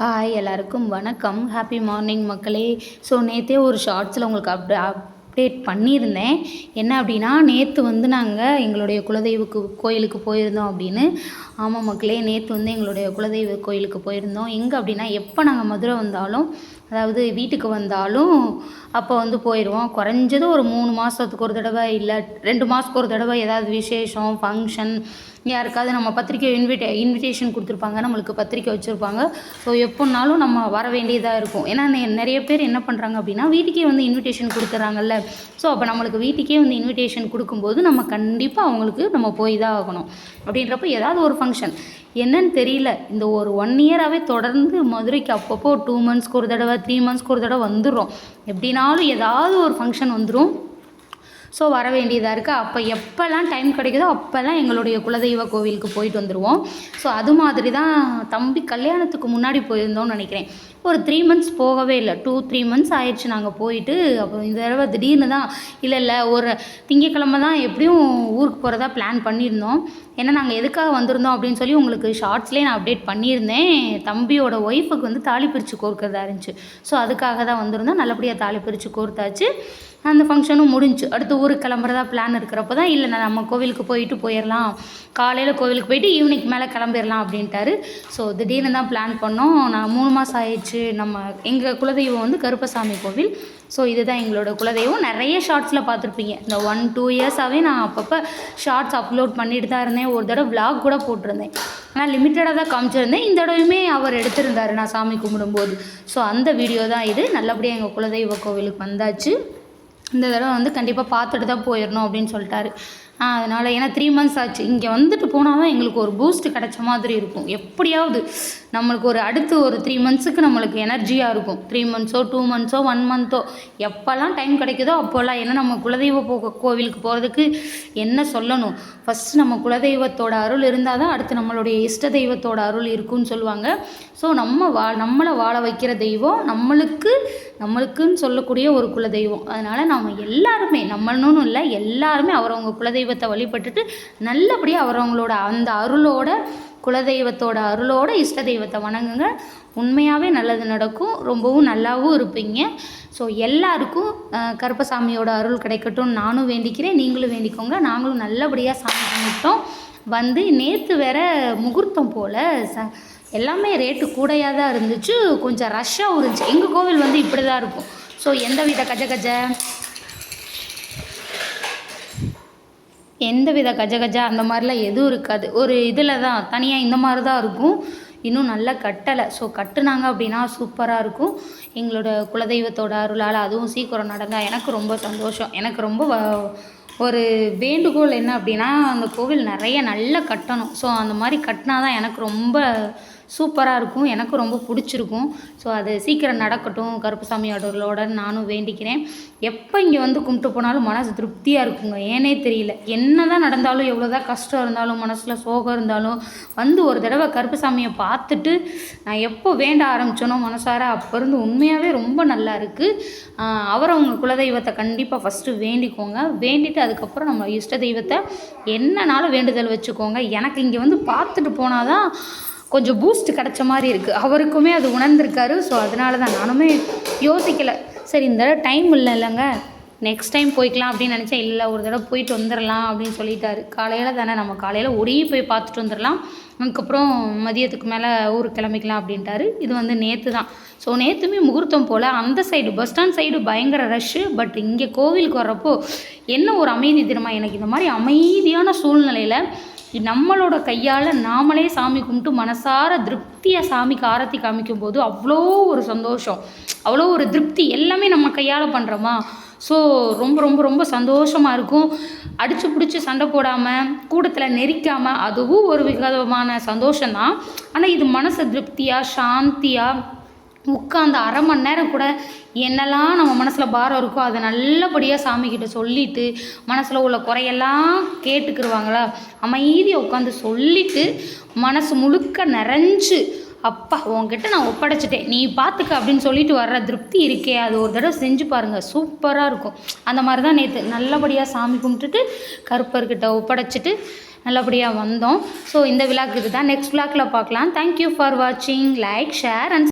Hi எல்லாருக்கும் வணக்கம். Happy morning மக்களே. ஸோ நேற்றே ஒரு ஷார்ட்ஸில் உங்களுக்கு அப்டேட் பண்ணியிருந்தேன். என்ன அப்படின்னா, நேற்று வந்து நாங்கள் எங்களுடைய குலதெய்வ கோயிலுக்கு போயிருந்தோம் அப்படின்னு. ஆமாம் மக்களே, நேற்று வந்து எங்களுடைய குலதெய்வ கோயிலுக்கு போயிருந்தோம். எங்கே அப்படின்னா, எப்போ நாங்கள் மதுரை வந்தாலும், அதாவது வீட்டுக்கு வந்தாலும் அப்போ வந்து போயிடுவோம். குறைஞ்சது ஒரு 3 மாதத்துக்கு ஒரு தடவை, இல்லை 2 மாதத்துக்கு ஒரு தடவை ஏதாவது விசேஷம், ஃபங்க்ஷன், யாருக்காவது நம்ம பத்திரிக்கை இன்விடேஷன் கொடுத்துருப்பாங்க, நம்மளுக்கு பத்திரிக்கை வச்சுருப்பாங்க. ஸோ எப்போனாலும் நம்ம வர வேண்டியதாக இருக்கும். ஏன்னா நிறைய பேர் என்ன பண்ணுறாங்க அப்படின்னா, வீட்டுக்கே வந்து இன்விடேஷன் கொடுத்துட்றாங்கல்ல. ஸோ அப்போ நம்மளுக்கு வீட்டுக்கே வந்து இன்விடேஷன் கொடுக்கும்போது நம்ம கண்டிப்பாக அவங்களுக்கு நம்ம போய் தான் ஆகணும். அப்படின்றப்ப ஏதாவது ஒரு ஃபங்க்ஷன் என்னன்னு தெரியல, இந்த ஒரு 1 இயராகவே தொடர்ந்து மதுரைக்கு அப்பப்போ 2 மந்த்ஸ்க்கு ஒரு தடவை, 3 மந்த்ஸ்க்கு ஒரு தடவை வந்துடும். எப்படினாலும் ஏதாவது ஒரு ஃபங்க்ஷன் வந்துடும். ஸோ வர வேண்டியதாக இருக்குது. அப்போ எப்போல்லாம் டைம் கிடைக்குதோ அப்போல்லாம் எங்களுடைய குலதெய்வ கோவிலுக்கு போயிட்டு வந்துடுவோம். ஸோ அது மாதிரி தான் தம்பி கல்யாணத்துக்கு முன்னாடி போயிருந்தோம்னு நினைக்கிறேன். ஒரு 3 மந்த்ஸ் போகவே இல்லை, 2-3 மந்த்ஸ் ஆயிடுச்சு நாங்கள் போயிட்டு. அப்புறம் இந்த தடவை திடீர்னு தான், இல்லை ஒரு திங்கக்கிழமை தான் எப்படியும் ஊருக்கு போகிறதா பிளான் பண்ணியிருந்தோம். ஏன்னா நாங்கள் எதுக்காக வந்திருந்தோம் அப்படின்னு சொல்லி உங்களுக்கு ஷார்ட்ஸ்லேயே நான் அப்டேட் பண்ணியிருந்தேன். தம்பியோட ஒய்ஃபுக்கு வந்து தாலி பிரித்து கோர்க்கிறதா இருந்துச்சு. ஸோ அதுக்காக தான் வந்திருந்தோம். நல்லபடியாக தாலி பிரித்து கோர்த்தாச்சு. அந்த ஃபங்க்ஷனும் முடிஞ்சு. அடுத்து ஊருக்கு கிளம்புறதா பிளான் இருக்கிறப்ப தான், இல்லை நம்ம கோவிலுக்கு போயிடலாம், காலையில் கோவிலுக்கு போயிட்டு ஈவினிங் மேலே கிளம்பிடலாம் அப்படின்ட்டாரு. ஸோ திடீர்னு தான் பிளான் பண்ணோம். நான் 3 மாதம் ஆயிடுச்சு. எங்கள் குலதெய்வம் வந்து கருப்பசாமி கோவில். ஸோ இதுதான் எங்களோட குலதெய்வம். நிறைய ஷார்ட்ஸில் பார்த்துருப்பீங்க. இந்த 1-2 இயர்ஸாகவே நான் அப்பப்போ ஷார்ட்ஸ் அப்லோட் பண்ணிட்டு தான் இருந்தேன். ஒரு தடவை விளாக் கூட போட்டிருந்தேன். ஆனால் லிமிட்டடாக தான் காமிச்சிருந்தேன். இந்த தடவையுமே அவர் எடுத்திருந்தார் நான் சாமி கும்பிடும்போது. ஸோ அந்த வீடியோ தான் இது. நல்லபடியாக எங்கள் குலதெய்வ கோவிலுக்கு வந்தாச்சு. இந்த தடவை வந்து கண்டிப்பாக பார்த்துட்டு தான் போயிடணும் அப்படின்னு சொல்லிட்டாரு. அதனால் ஏன்னா 3 மந்த்ஸ் ஆச்சு. இங்கே வந்துட்டு போனால் தான் எங்களுக்கு ஒரு பூஸ்ட்டு கிடச்ச மாதிரி இருக்கும். எப்படியாவது நம்மளுக்கு அடுத்து ஒரு 3 மந்த்ஸுக்கு நம்மளுக்கு எனர்ஜியாக இருக்கும். 3 மந்த்ஸோ 2 மந்த்ஸோ 1 மந்த்தோ எப்போல்லாம் டைம் கிடைக்குதோ அப்போல்லாம். ஏன்னா நம்ம குலதெய்வ கோவிலுக்கு போகிறதுக்கு என்ன சொல்லணும், ஃபஸ்ட்டு நம்ம குலதெய்வத்தோட அருள் இருந்தால் தான் அடுத்து நம்மளுடைய இஷ்ட தெய்வத்தோட அருள் இருக்குன்னு சொல்லுவாங்க. ஸோ நம்மளை வாழ வைக்கிற தெய்வம் நம்மளுக்குன்னு சொல்லக்கூடிய ஒரு குலதெய்வம். அதனால் நம்ம எல்லாருமே, நம்மளுன்னு இல்லை, எல்லாருமே அவரவங்க குலதெய்வத்தை வழிபட்டுட்டு நல்லபடியாக அவரவங்களோட அந்த அருளோட, குலதெய்வத்தோட அருளோட இஷ்ட தெய்வத்தை வணங்குங்க. உண்மையாகவே நல்லது நடக்கும். ரொம்பவும் நல்லாவும் இருப்பீங்க. ஸோ எல்லாருக்கும் கருப்பசாமியோட அருள் கிடைக்கட்டும் நானும் வேண்டிக்கிறேன். நீங்களும் வேண்டிக்கோங்க. நாங்களும் நல்லபடியாக சாமி கும்பிட்டோம். வந்து நேற்று வேற முகூர்த்தம் போல் எல்லாமே ரேட்டு கூடையாக தான் இருந்துச்சு. கொஞ்சம் ரஷ்ஷாகவும் இருந்துச்சு. எங்கள் கோவில் வந்து இப்படி தான் இருக்கும். ஸோ எந்தவித கஜ அந்த மாதிரிலாம் எதுவும் இருக்காது. ஒரு இதில் தான் தனியாக இந்த மாதிரி தான் இருக்கும். இன்னும் நல்லா கட்டலை. ஸோ கட்டுனாங்க அப்படின்னா சூப்பராக இருக்கும். எங்களோட குலதெய்வத்தோட அருளால் அதுவும் சீக்கிரம் நடந்தால் எனக்கு ரொம்ப சந்தோஷம். எனக்கு ரொம்ப ஒரு வேண்டுகோள் என்ன அப்படின்னா, அந்த கோவில் நிறைய நல்லா கட்டணும். ஸோ அந்த மாதிரி கட்டினா தான் எனக்கு ரொம்ப சூப்பராக இருக்கும். எனக்கு ரொம்ப பிடிச்சிருக்கும். ஸோ அது சீக்கிரம் நடக்கட்டும் கருப்பசாமி அருளோட நானும் வேண்டிக்கிறேன். எப்போ இங்கே வந்து கும்பிட்டு போனாலும் மனசு திருப்தியாக இருக்குங்க. ஏனே தெரியல. என்ன தான் நடந்தாலும், எவ்வளோ தான் கஷ்டம் இருந்தாலும், மனசில் சோகம் இருந்தாலும், வந்து ஒரு தடவை கருப்பசாமியை பார்த்துட்டு நான் எப்போ வேண்ட ஆரம்பித்தோனோ மனசார, அப்போ இருந்து உண்மையாகவே ரொம்ப நல்லா இருக்குது. அவரை உங்கள் குலதெய்வத்தை கண்டிப்பாக ஃபஸ்ட்டு வேண்டிக்கோங்க. வேண்டிட்டு அதுக்கப்புறம் நம்ம இஷ்ட தெய்வத்தை என்னன்னாலும் வேண்டுதல் வச்சுக்கோங்க. எனக்கு இங்கே வந்து பார்த்துட்டு போனால் தான் கொஞ்சம் பூஸ்ட் கிடச்ச மாதிரி இருக்குது. அவருக்குமே அது உணர்ந்திருக்காரு. ஸோ அதனால தான் நானுமே யோசிக்கலை. சரி இந்த தடவை டைம் இல்லைங்க, நெக்ஸ்ட் டைம் போய்க்கலாம் அப்படின்னு நினச்சேன். இல்லை ஒரு தடவை போயிட்டு வந்துடலாம் அப்படின்னு சொல்லிட்டாரு. காலையில் தானே, நம்ம காலையில் போய் பார்த்துட்டு வந்துடலாம், அதுக்கப்புறம் மதியத்துக்கு மேலே ஊருக்கு கிளம்பிக்கலாம் அப்படின்ட்டாரு. இது வந்து நேற்று தான். ஸோ நேற்றுமே முகூர்த்தம் போல் அந்த சைடு பஸ் ஸ்டாண்ட் சைடு பயங்கர ரஷ்ஷு. பட் இங்கே கோவிலுக்கு வர்றப்போ என்ன ஒரு அமைதி தினமாக, எனக்கு இந்த மாதிரி அமைதியான சூழ்நிலையில் நம்மளோட கையால் நாமளே சாமி கும்பிட்டு மனசார திருப்தியாக சாமிக்கு ஆரத்தி காமிக்கும் போது அவ்வளோ ஒரு சந்தோஷம், அவ்வளோ ஒரு திருப்தி. எல்லாமே நம்ம கையால் பண்ணுறோமா. ஸோ ரொம்ப ரொம்ப ரொம்ப சந்தோஷமாக இருக்கும். அடித்து பிடிச்சி சண்டை போடாமல், கூட்டத்தில் நெரிக்காமல், அதுவும் ஒரு விதமான சந்தோஷம்தான். ஆனால் இது மனசு திருப்தியாக சாந்தியாக உட்காந்து 1/2 மணி நேரம் கூட என்னெல்லாம் நம்ம மனசில் பாரம் இருக்கோ அதை நல்லபடியாக சாமிக்கிட்ட சொல்லிவிட்டு, மனசில் உள்ள குறையெல்லாம் கேட்டுக்கிடுவாங்களா, அமைதியாக உட்காந்து சொல்லிவிட்டு மனசு முழுக்க நிறைஞ்சு, அப்பா உன்கிட்ட நான் ஒப்படைச்சிட்டேன், நீ பார்த்துக்க அப்படின்னு சொல்லிட்டு வர்ற திருப்தி இருக்கே, அது ஒரு தடவை செஞ்சு பாருங்கள், சூப்பராக இருக்கும். அந்த மாதிரி தான் நேற்று நல்லபடியாக சாமி கும்பிட்டுட்டு கருப்பர்கிட்ட ஒப்படைச்சிட்டு நல்லபடியாக வந்தோம். ஸோ இந்த விளாக் இது தான். நெக்ஸ்ட் விளாக்கில் பார்க்கலாம். தேங்க்யூ ஃபார் வாட்சிங். Like, share and